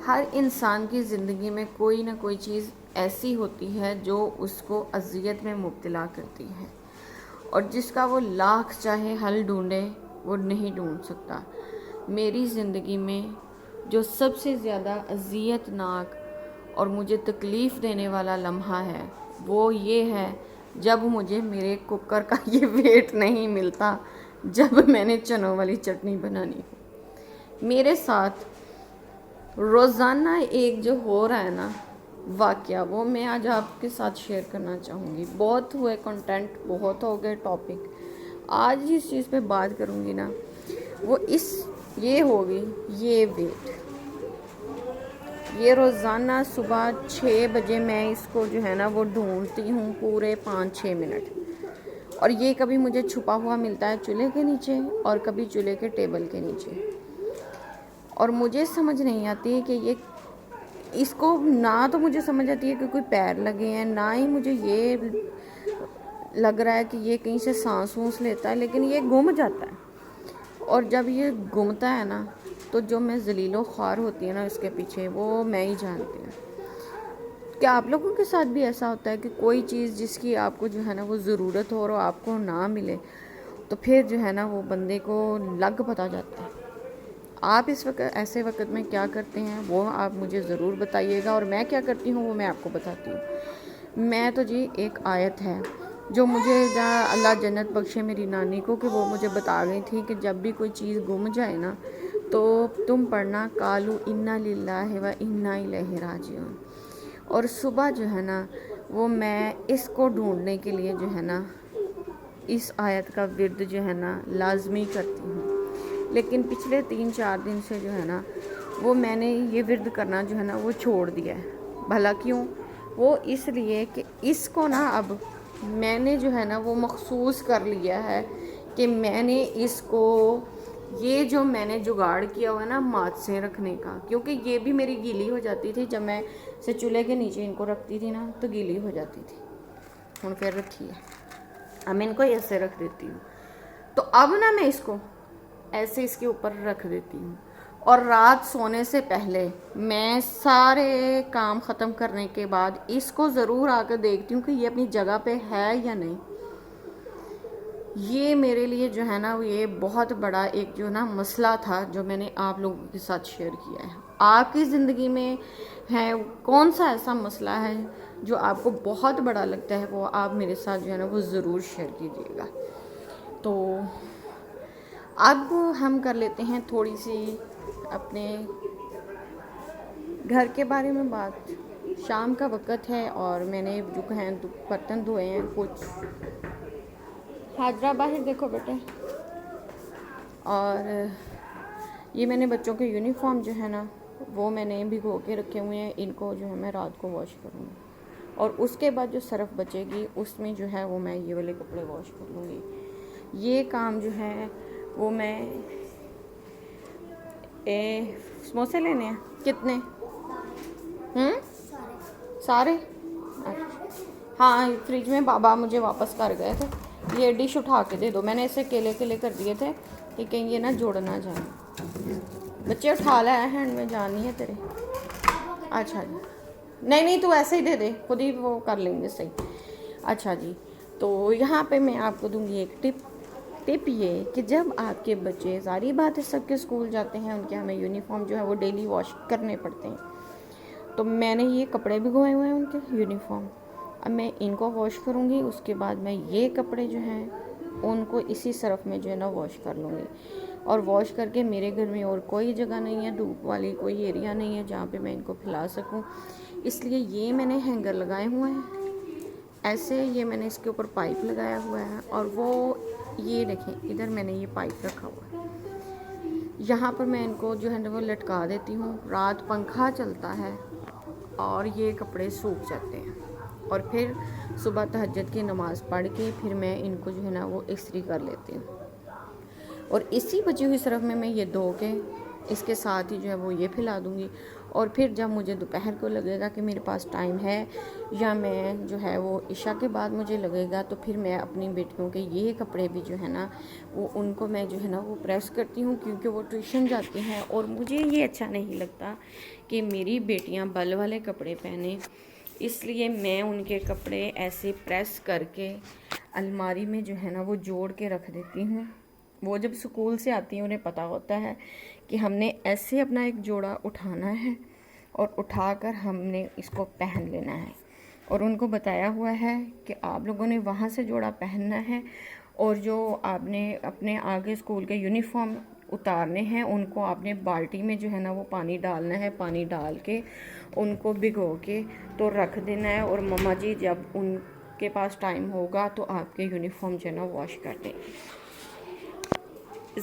ہر انسان کی زندگی میں کوئی نہ کوئی چیز ایسی ہوتی ہے جو اس کو اذیت میں مبتلا کرتی ہے، اور جس کا وہ لاکھ چاہے حل ڈھونڈے وہ نہیں ڈھونڈ سکتا۔ میری زندگی میں جو سب سے زیادہ اذیت ناک اور مجھے تکلیف دینے والا لمحہ ہے وہ یہ ہے جب مجھے میرے کوکر کا یہ ویٹ نہیں ملتا جب میں نے چنوں والی چٹنی بنانی ہو۔ میرے ساتھ روزانہ ایک جو ہو رہا ہے نا واقعہ، وہ میں آج آپ کے ساتھ شیئر کرنا چاہوں گی۔ بہت ہوئے کنٹینٹ، بہت ہو گئے ٹاپک، آج جس چیز پہ بات کروں گی نا وہ یہ ہوگی یہ ویٹ۔ یہ روزانہ صبح 6 بجے میں اس کو جو ہے نا وہ ڈھونڈتی ہوں پورے 5-6 منٹ، اور یہ کبھی مجھے چھپا ہوا ملتا ہے چولہے کے نیچے اور کبھی چولہے کے ٹیبل کے نیچے، اور مجھے سمجھ نہیں آتی کہ اس کو نہ تو مجھے سمجھ آتی ہے کہ کوئی پیر لگے ہیں، نہ ہی مجھے یہ لگ رہا ہے کہ یہ کہیں سے سانس وونس لیتا ہے، لیکن یہ گم جاتا ہے۔ اور جب یہ گمتا ہے نا تو جو میں ذلیل و خوار ہوتی ہے نا اس کے پیچھے، وہ میں ہی جانتی ہوں۔ کیا آپ لوگوں کے ساتھ بھی ایسا ہوتا ہے کہ کوئی چیز جس کی آپ کو جو ہے نا وہ ضرورت ہو اور آپ کو نہ ملے تو پھر جو ہے نا وہ بندے کو لگ پتا جاتا ہے؟ آپ اس وقت ایسے وقت میں کیا کرتے ہیں وہ آپ مجھے ضرور بتائیے گا، اور میں کیا کرتی ہوں وہ میں آپ کو بتاتی ہوں۔ میں تو جی ایک آیت ہے جو مجھے اللہ جنت بخشے میری نانی کو، کہ وہ مجھے بتا گئی تھی کہ جب بھی کوئی چیز گم جائے نا تو تم پڑھنا قالوا انا للہ و انا الیہ راجعون، اور صبح جو ہے نا وہ میں اس کو ڈھونڈنے کے لیے جو ہے نا اس آیت کا ورد جو ہے نا لازمی کرتی ہوں۔ لیکن پچھلے 3-4 دن سے جو ہے نا وہ میں نے یہ ورد کرنا جو ہے نا وہ چھوڑ دیا ہے۔ بھلا کیوں؟ وہ اس لیے کہ اس کو نا اب میں نے جو ہے نا وہ مخصوص کر لیا ہے کہ میں نے اس کو، یہ جو میں نے جگاڑ کیا ہوا ہے نا ماتسیں رکھنے کا، کیونکہ یہ بھی میری گیلی ہو جاتی تھی جب میں اسے چولہے کے نیچے ان کو رکھتی تھی نا تو گیلی ہو جاتی تھی۔ ہوں پھر رکھی ہے، اب میں ان کو ایسے رکھ دیتی ہوں، تو اب نا میں اس کو ایسے اس کے اوپر رکھ دیتی ہوں، اور رات سونے سے پہلے میں سارے کام ختم کرنے کے بعد اس کو ضرور آ کر دیکھتی ہوں کہ یہ اپنی جگہ پہ ہے یا نہیں۔ یہ میرے لیے جو ہے نا یہ بہت بڑا ایک جو نا مسئلہ تھا جو میں نے آپ لوگوں کے ساتھ شیئر کیا ہے۔ آپ کی زندگی میں ہے کون سا ایسا مسئلہ ہے جو آپ کو بہت بڑا لگتا ہے، وہ آپ میرے ساتھ جو ہے نا وہ ضرور شیئر کیجیے گا۔ تو اب ہم کر لیتے ہیں تھوڑی سی اپنے گھر کے بارے میں بات۔ شام کا وقت ہے اور میں نے جو ہیں برتن دھوئے ہیں کچھ۔ حاجرہ باہر دیکھو بیٹے۔ اور یہ میں نے بچوں کے یونیفارم جو ہے نا وہ میں نے بھگو کے رکھے ہوئے ہیں، ان کو جو ہے میں رات کو واش کروں گی، اور اس کے بعد جو سرف بچے گی اس میں جو ہے وہ میں یہ والے کپڑے واش کر لوں گی۔ یہ کام جو ہے وہ میں سموسے لینے ہیں کتنے؟ سارے؟ ہاں فریج میں بابا مجھے واپس کر گئے تھے، یہ ڈش اٹھا کے دے دو، میں نے اسے کیلے کر دیے تھے کہ کہیں یہ نہ جوڑ نہ جائیں۔ بچے اٹھا لا ہے، ہینڈ میں جان نہیں ہے تیرے۔ اچھا جی، نہیں تو ایسے ہی دے دے، خود ہی وہ کر لیں گے صحیح۔ اچھا جی، تو یہاں پہ میں آپ کو دوں گی ایک ٹپ یہ کہ جب آپ کے بچے، ظاہری بات ہے سب کے اسکول جاتے ہیں، ان کے ہمیں یونیفارم جو ہے وہ ڈیلی واش کرنے پڑتے ہیں، تو میں نے یہ کپڑے بھگوئے ہوئے ہیں ان کے یونیفارم، اب میں ان کو واش کروں گی، اس کے بعد میں یہ کپڑے جو ہیں ان کو اسی سرف میں جو ہے نا واش کر لوں گی، اور واش کر کے میرے گھر میں اور کوئی جگہ نہیں ہے، دھوپ والی کوئی ایریا نہیں ہے جہاں پہ میں ان کو پھیلا سکوں، اس لیے یہ میں نے ہینگر لگائے ہوئے ہیں ایسے، یہ میں نے اس کے اوپر پائپ لگایا ہوا ہے، اور وہ یہ دیکھیں ادھر میں نے یہ پائپ رکھا ہوا ہے، یہاں پر میں ان کو جو ہے نا وہ لٹکا دیتی ہوں، رات پنکھا چلتا ہے اور یہ کپڑے سوکھ جاتے ہیں، اور پھر صبح تہجد کی نماز پڑھ کے پھر میں ان کو جو ہے نا وہ استری کر لیتی ہوں، اور اسی بچی ہوئی صرف میں یہ دھو کے اس کے ساتھ ہی جو ہے وہ یہ پھیلا دوں گی، اور پھر جب مجھے دوپہر کو لگے گا کہ میرے پاس ٹائم ہے یا میں جو ہے وہ عشاء کے بعد مجھے لگے گا تو پھر میں اپنی بیٹیوں کے یہ کپڑے بھی جو ہے نا وہ ان کو میں جو ہے نا وہ پریس کرتی ہوں، کیونکہ وہ ٹیوشن جاتی ہیں اور مجھے یہ اچھا نہیں لگتا کہ میری بیٹیاں بل والے کپڑے پہنیں، اس لیے میں ان کے کپڑے ایسے پریس کر کے الماری میں جو ہے نا وہ جوڑ کے رکھ دیتی ہوں۔ وہ جب اسکول سے آتی ہیں انہیں پتہ ہوتا ہے کہ ہم نے ایسے اپنا ایک جوڑا اٹھانا ہے اور اٹھا کر ہم نے اس کو پہن لینا ہے، اور ان کو بتایا ہوا ہے کہ آپ لوگوں نے وہاں سے جوڑا پہننا ہے، اور جو آپ نے اپنے آگے اسکول کے یونیفارم اتارنے ہیں ان کو آپ نے بالٹی میں جو ہے نا وہ پانی ڈالنا ہے، پانی ڈال کے ان کو بھگو کے تو رکھ دینا ہے، اور مما جی جب ان کے پاس ٹائم ہوگا تو آپ کے یونیفارم جو ہے نا واش کر دیں۔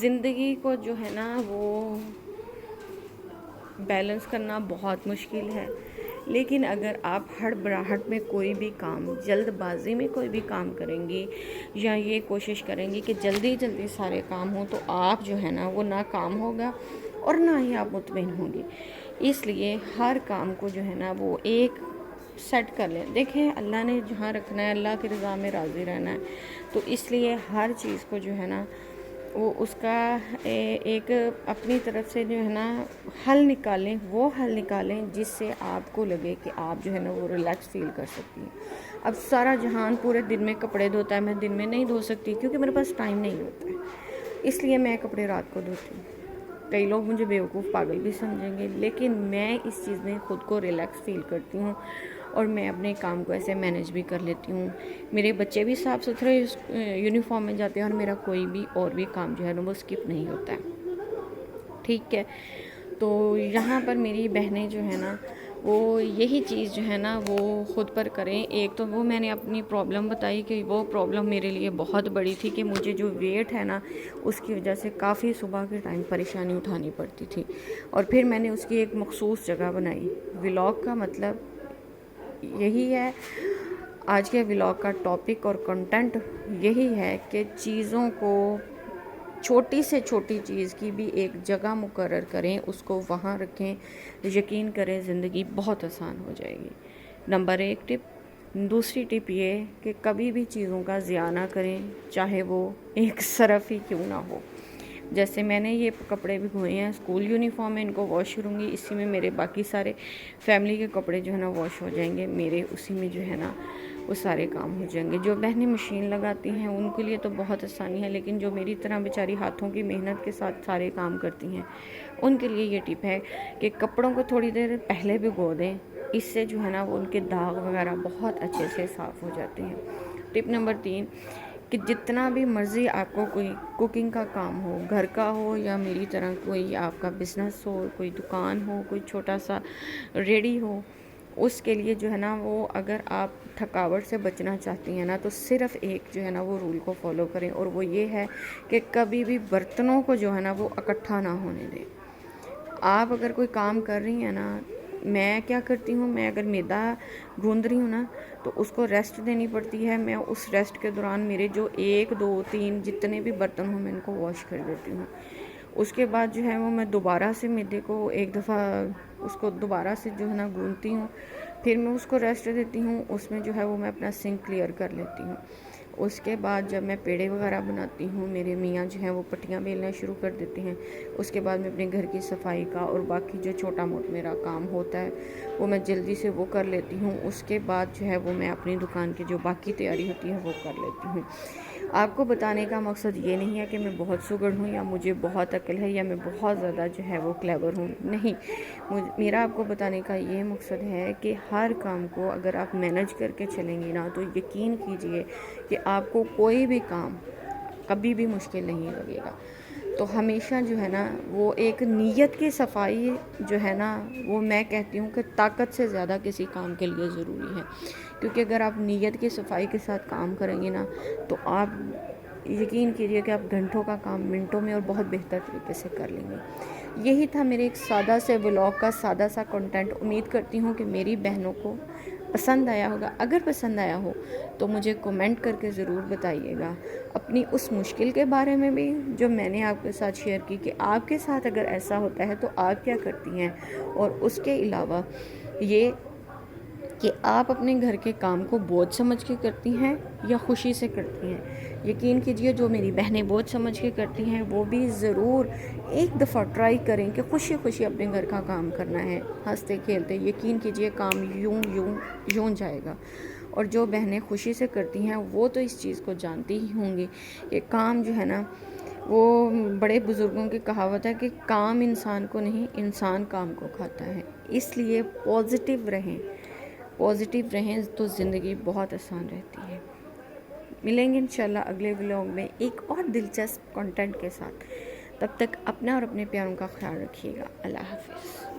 زندگی کو جو ہے نا وہ بیلنس کرنا بہت مشکل ہے، لیکن اگر آپ ہڑبڑاہٹ میں کوئی بھی کام، جلد بازی میں کوئی بھی کام کریں گی یا یہ کوشش کریں گی کہ جلدی جلدی سارے کام ہوں تو آپ جو ہے نا وہ ناکام ہوگا اور نہ ہی آپ مطمئن ہوں گے۔ اس لیے ہر کام کو جو ہے نا وہ ایک سیٹ کر لیں۔ دیکھیں اللہ نے جہاں رکھنا ہے، اللہ کی رضا میں راضی رہنا ہے، تو اس لیے ہر چیز کو جو ہے نا وہ اس کا ایک اپنی طرف سے جو ہے نا حل نکالیں، وہ حل نکالیں جس سے آپ کو لگے کہ آپ جو ہے نا وہ ریلیکس فیل کر سکتی ہیں۔ اب سارا جہان پورے دن میں کپڑے دھوتا ہے، میں دن میں نہیں دھو سکتی کیونکہ میرے پاس ٹائم نہیں ہوتا ہے، اس لیے میں کپڑے رات کو دھوتی ہوں۔ کئی لوگ مجھے بیوقوف پاگل بھی سمجھیں گے، لیکن میں اس چیز میں خود کو ریلیکس فیل کرتی ہوں اور میں اپنے کام کو ایسے مینیج بھی کر لیتی ہوں۔ میرے بچے بھی صاف ستھرے یونیفارم میں جاتے ہیں اور میرا کوئی بھی اور بھی کام جو ہے نا وہ اسکپ نہیں ہوتا ہے، ٹھیک ہے۔ تو یہاں پر میری بہنیں جو ہے نا وہ یہی چیز جو ہے نا وہ خود پر کریں۔ ایک تو وہ میں نے اپنی پرابلم بتائی کہ وہ پرابلم میرے لیے بہت بڑی تھی کہ مجھے جو ویٹ ہے نا اس کی وجہ سے کافی صبح کے ٹائم پریشانی اٹھانی پڑتی تھی، اور پھر میں نے اس کی ایک مخصوص جگہ بنائی۔ ولاگ کا مطلب یہی ہے، آج کے ولاگ کا ٹاپک اور کنٹینٹ یہی ہے کہ چیزوں کو، چھوٹی سے چھوٹی چیز کی بھی ایک جگہ مقرر کریں، اس کو وہاں رکھیں، یقین کریں زندگی بہت آسان ہو جائے گی۔ نمبر 1 ٹپ۔ دوسری ٹپ یہ کہ کبھی بھی چیزوں کا ضیاع نہ کریں، چاہے وہ ایک صرف ہی کیوں نہ ہو۔ جیسے میں نے یہ کپڑے بھی دھوئے ہیں، اسکول یونیفارم میں ان کو واش کروں گی، اسی میں میرے باقی سارے فیملی کے کپڑے جو ہے نا واش ہو جائیں گے، میرے اسی میں جو ہے نا وہ سارے کام ہو جائیں گے۔ جو بہنیں مشین لگاتی ہیں ان کے لیے تو بہت آسانی ہے، لیکن جو میری طرح بیچاری ہاتھوں کی محنت کے ساتھ سارے کام کرتی ہیں ان کے لیے یہ ٹپ ہے کہ کپڑوں کو تھوڑی دیر پہلے بھگو دیں، اس سے جو ہے نا وہ ان کے داغ وغیرہ بہت اچھے سے صاف ہو جاتے ہیں۔ ٹپ نمبر 3 کہ جتنا بھی مرضی آپ کو کوئی کوکنگ کا کام ہو، گھر کا ہو یا میری طرح کوئی آپ کا بزنس ہو، کوئی دکان ہو، کوئی چھوٹا سا ریڈی ہو، اس کے لیے جو ہے نا وہ اگر آپ تھکاوٹ سے بچنا چاہتی ہیں نا تو صرف ایک جو ہے نا وہ رول کو فالو کریں، اور وہ یہ ہے کہ کبھی بھی برتنوں کو جو ہے نا وہ اکٹھا نہ ہونے دیں۔ آپ اگر کوئی کام کر رہی ہیں نا، میں کیا کرتی ہوں، میں اگر میدا گوندھ رہی ہوں نا تو اس کو ریسٹ دینی پڑتی ہے، میں اس ریسٹ کے دوران میرے جو 1 2 3 جتنے بھی برتن ہوں میں ان کو واش کر دیتی ہوں۔ اس کے بعد جو ہے وہ میں دوبارہ سے میدے کو ایک دفعہ اس کو دوبارہ سے جو ہے نا گوندھتی ہوں، پھر میں اس کو ریسٹ دیتی ہوں، اس میں جو ہے وہ میں اپنا سنک کلیئر کر لیتی ہوں۔ اس کے بعد جب میں پیڑے وغیرہ بناتی ہوں، میرے میاں جو ہیں وہ پٹیاں بیلنا شروع کر دیتے ہیں، اس کے بعد میں اپنے گھر کی صفائی کا اور باقی جو چھوٹا موٹا میرا کام ہوتا ہے وہ میں جلدی سے وہ کر لیتی ہوں۔ اس کے بعد جو ہے وہ میں اپنی دکان کی جو باقی تیاری ہوتی ہے وہ کر لیتی ہوں۔ آپ کو بتانے کا مقصد یہ نہیں ہے کہ میں بہت سگڑ ہوں یا مجھے بہت عقل ہے یا میں بہت زیادہ جو ہے وہ کلیور ہوں، نہیں، میرا آپ کو بتانے کا یہ مقصد ہے کہ ہر کام کو اگر آپ مینج کر کے چلیں گی نا تو یقین کیجئے کہ آپ کو کوئی بھی کام کبھی بھی مشکل نہیں لگے گا۔ تو ہمیشہ جو ہے نا وہ ایک نیت کی صفائی جو ہے نا وہ میں کہتی ہوں کہ طاقت سے زیادہ کسی کام کے لیے ضروری ہے، کیونکہ اگر آپ نیت کی صفائی کے ساتھ کام کریں گے نا تو آپ یقین کیجئے کہ آپ گھنٹوں کا کام منٹوں میں اور بہت بہتر طریقے سے کر لیں گے۔ یہی تھا میرے ایک سادہ سے ولاگ کا سادہ سا کنٹینٹ۔ امید کرتی ہوں کہ میری بہنوں کو پسند آیا ہوگا. اگر پسند آیا ہو تو مجھے کمنٹ کر کے ضرور بتائیے گا اپنی اس مشکل کے بارے میں بھی جو میں نے آپ کے ساتھ شیئر کی کہ آپ کے ساتھ اگر ایسا ہوتا ہے تو آپ کیا کرتی ہیں, اور اس کے علاوہ یہ کہ آپ اپنے گھر کے کام کو بوجھ سمجھ کے کرتی ہیں یا خوشی سے کرتی ہیں. یقین کیجئے جو میری بہنیں بوجھ سمجھ کے کرتی ہیں وہ بھی ضرور ایک دفعہ ٹرائی کریں کہ خوشی خوشی اپنے گھر کا کام کرنا ہے, ہنستے کھیلتے. یقین کیجئے کام یوں جائے گا. اور جو بہنیں خوشی سے کرتی ہیں وہ تو اس چیز کو جانتی ہی ہوں گی کہ کام جو ہے نا, وہ بڑے بزرگوں کی کہاوت ہے کہ کام انسان کو نہیں, انسان کام کو کھاتا ہے. اس لیے پازیٹیو رہیں تو زندگی بہت آسان رہتی ہے. ملیں گے انشاءاللہ اگلے ولاگ میں ایک اور دلچسپ کنٹینٹ کے ساتھ. تب تک اپنا اور اپنے پیاروں کا خیال رکھیے گا. اللہ حافظ.